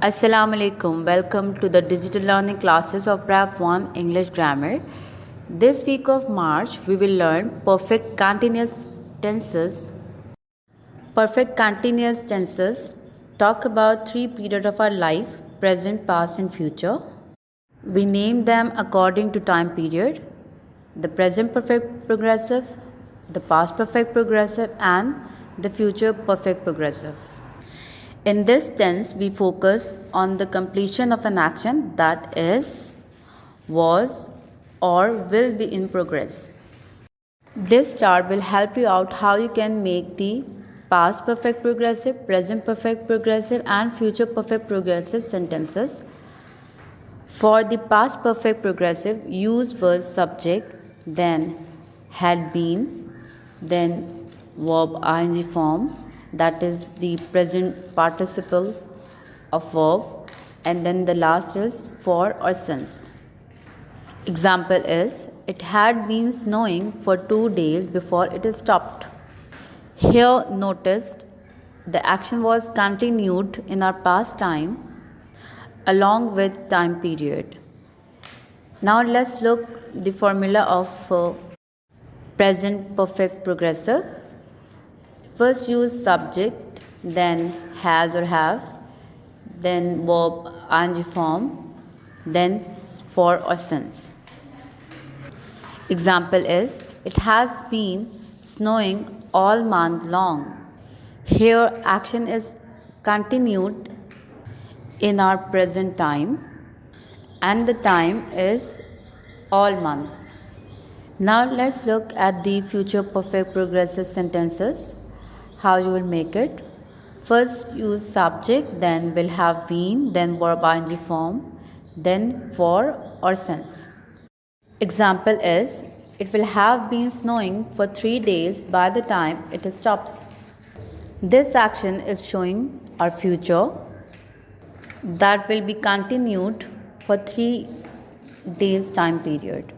Assalamu alaikum. Welcome to the digital learning classes of Prep 1 English Grammar. This week of March, we will learn perfect continuous tenses. Perfect continuous tenses talk about three periods of our life: present, past, and future. We name them according to time period: the present perfect progressive, the past perfect progressive, and the future perfect progressive. In this tense, we focus on the completion of an action that is, was, or will be in progress. This chart will help you out how you can make the past perfect progressive, present perfect progressive, and future perfect progressive sentences. For the past perfect progressive, use first subject, then had been, then verb ing form, that is the present participle of verb, and then the last is for or since. Example is, it had been snowing for 2 days before it stopped. Here noticed the action was continued in our past time along with time period. Now let's look the formula of present perfect progressive. First use subject, then has or have, then verb ing form, then for or since. Example is, it has been snowing all month long. Here action is continued in our present time and the time is all month. Now let's look at the future perfect progressive sentences. How you will make it. First use subject, then will have been, then verb ing form, then for or since. Example is, it will have been snowing for 3 days by the time it stops. This action is showing our future that will be continued for 3 days time period.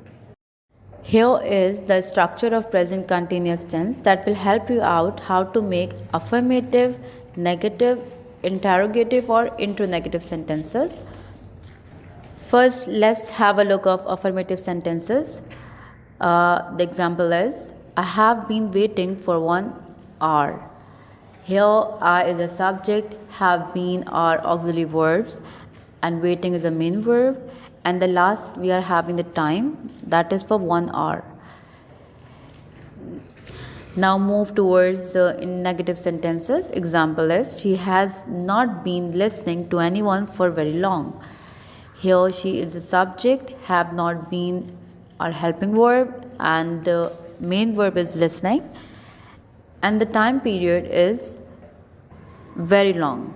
Here is the structure of present continuous tense that will help you out how to make affirmative, negative, interrogative or interrogative sentences. First, let's have a look of affirmative sentences. The example is, I have been waiting for 1 hour. Here, I is a subject, have been are auxiliary verbs, and waiting is a main verb. And the last, we are having the time, that is for 1 hour. Now move towards in negative sentences. Example is, she has not been listening to anyone for very long. Here she is a subject, have not been our helping verb, and the main verb is listening, and the time period is very long.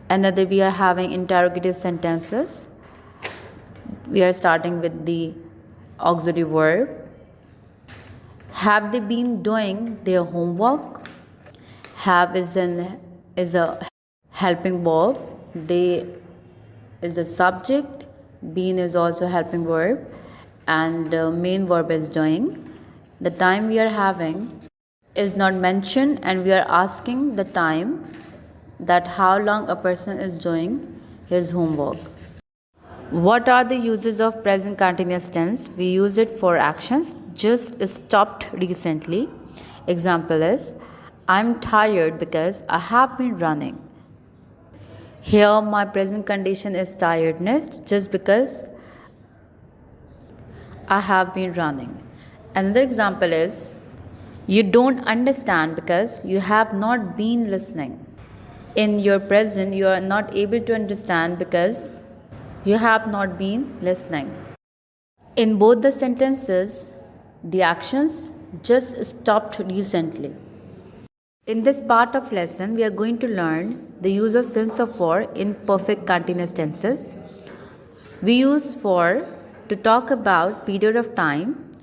Another, we are having interrogative sentences. We are starting with the auxiliary verb. Have they been doing their homework? Have is a helping verb. They is a subject. Been is also helping verb, and the main verb is doing. The time we are having is not mentioned, and we are asking the time, that how long a person is doing his homework. What are the uses of present continuous tense? We use it for actions just stopped recently. Example is, I'm tired because I have been running. Here my present condition is tiredness just because I have been running. Another example is, you don't understand because you have not been listening. In your present, you are not able to understand because you have not been listening. In both the sentences, the actions just stopped recently. In this part of lesson, we are going to learn the use of since or for in perfect continuous tenses. We use for to talk about period of time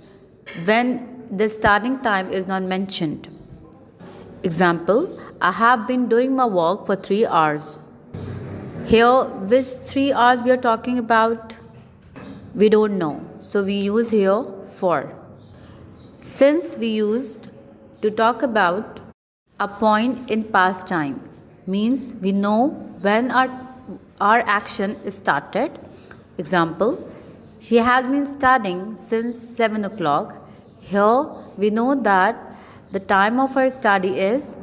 when the starting time is not mentioned. Example, I have been doing my work for 3 hours. Here, which 3 hours we are talking about? We don't know. So we use here for. Since we used to talk about a point in past time, means we know when our our action started. Example, she has been studying since 7 o'clock. Here we know that the time of her study is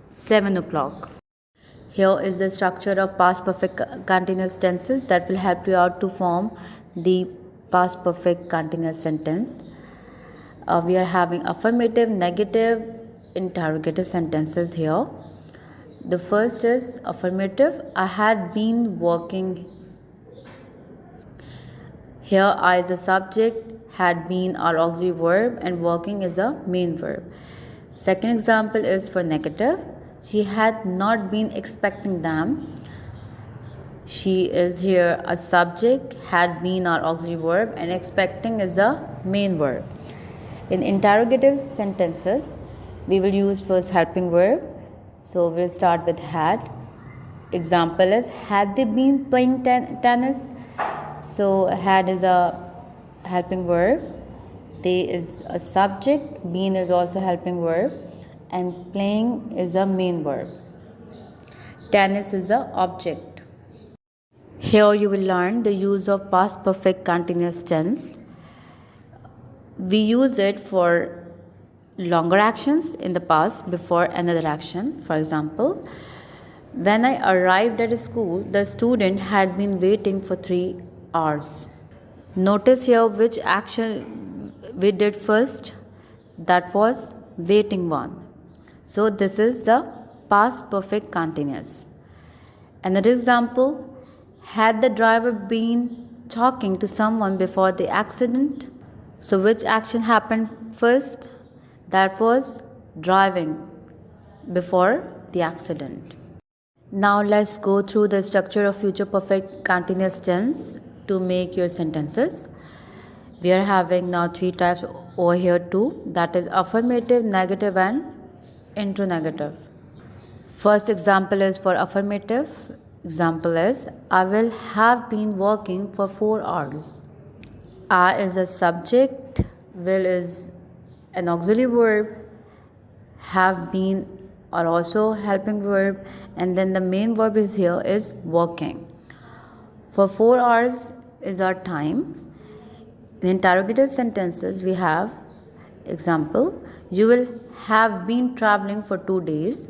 7 o'clock. Here is the structure of past perfect continuous tenses that will help you out to form the past perfect continuous sentence. We are having affirmative, negative, interrogative sentences here. The first is affirmative. I had been working. Here I is a subject, had been our auxiliary verb, and working is a main verb. Second example is for negative. She had not been expecting them. She is here a subject, had been our auxiliary verb, and expecting is a main verb. In interrogative sentences, we will use first helping verb. So we'll start with had. Example is, had they been playing tennis? So had is a helping verb, they is a subject, been is also helping verb, and playing is a main verb. Tennis is a object. Here you will learn the use of past perfect continuous tense. We use it for longer actions in the past before another action. For example, when I arrived at school, the student had been waiting for 3 hours. Notice here which action we did first. That was waiting one. So this is the past perfect continuous. Another example, had the driver been talking to someone before the accident? So which action happened first? That was driving before the accident. Now let's go through the structure of future perfect continuous tense to make your sentences. We are having now 3 types over here too, that is affirmative, negative, and interrogative. First example is for affirmative. Example is, I will have been working for 4 hours. I is a subject, will is an auxiliary verb, have been are also helping verb, and then the main verb is here is working. For 4 hours is our time. In interrogative sentences we have example, you will have been traveling for 2 days.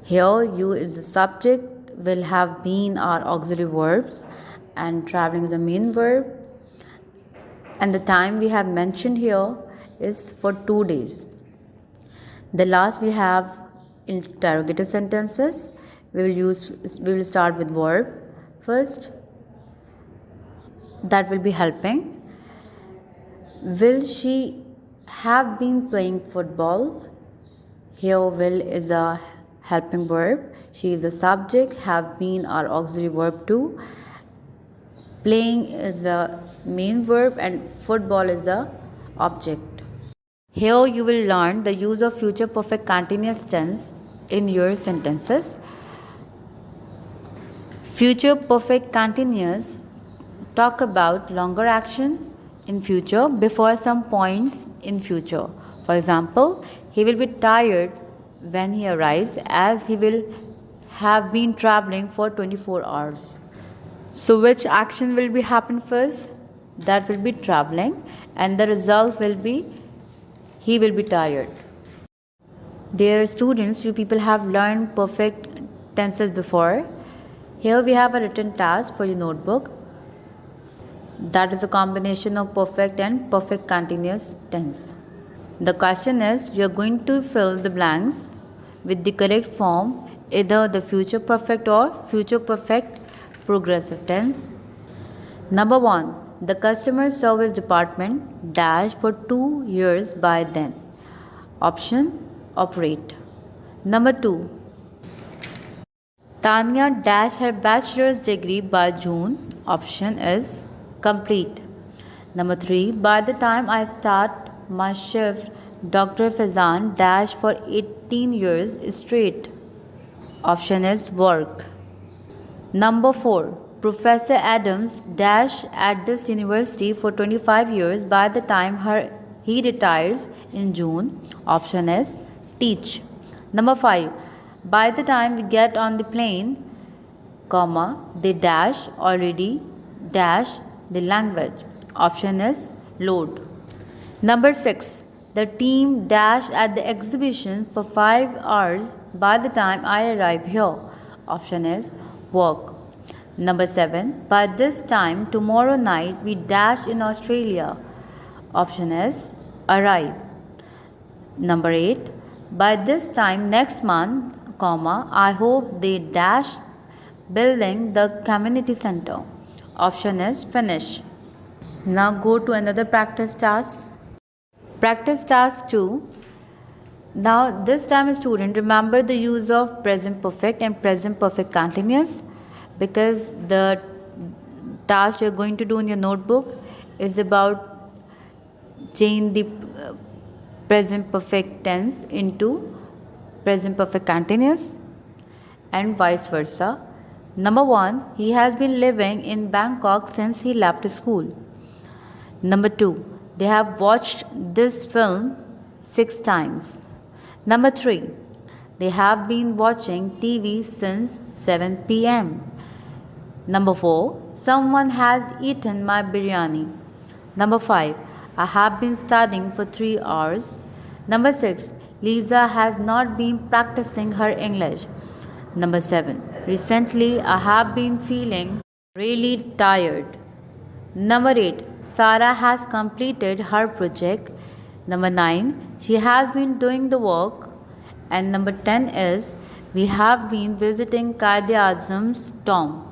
Here you is the subject, will have been are auxiliary verbs, and traveling is the main verb, and the time we have mentioned here is for 2 days. The last we have interrogative sentences. We will start with verb first. That will be helping. Will she have been playing football? Here will is a helping verb. She is the subject, have been our auxiliary verb too. Playing is a main verb, and football is a object. Here you will learn the use of future perfect continuous tense in your sentences. Future perfect continuous talk about longer action in future before some points in future. For example, he will be tired when he arrives as he will have been traveling for 24 hours. So which action will be happen first? That will be traveling, and the result will be he will be tired. Dear students, you people have learned perfect tenses before. Here we have a written task for your notebook. That is a combination of perfect and perfect continuous tense. The question is, you are going to fill the blanks with the correct form, either the future perfect or future perfect progressive tense. Number 1. The customer service department dash for 2 years by then. Option, operate. Number 2. Tanya dash her bachelor's degree by June. Option is complete. Number 3. By the time I start my shift, Dr. Fazan dash for 18 years straight. Option is work. Number 4. Professor Adams dash at this university for 25 years by the time he retires in June. Option is teach. Number 5. By the time we get on the plane, comma, they dash already dash the language. Option is load. Number 6. The team dashed at the exhibition for 5 hours by the time I arrive here. Option is work. Number 7. By this time tomorrow night we dash in Australia. Option is arrive. Number 8. By this time next month, comma, I hope they dash building the community center. Option is finish. Now go to another practice task. Practice task 2. Now this time student remember the use of present perfect and present perfect continuous, because the task you are going to do in your notebook is about change the present perfect tense into present perfect continuous and vice versa. Number 1, he has been living in Bangkok since he left school. Number 2, they have watched this film 6 times. Number 3, they have been watching TV since 7 pm. Number 4, someone has eaten my biryani. Number 5, I have been studying for 3 hours. Number 6, Lisa has not been practicing her English. Number 7, recently I have been feeling really tired. Number 8, Sarah has completed her project. Number 9, she has been doing the work. And number 10 is, we have been visiting Qaid-e-Azam's tomb.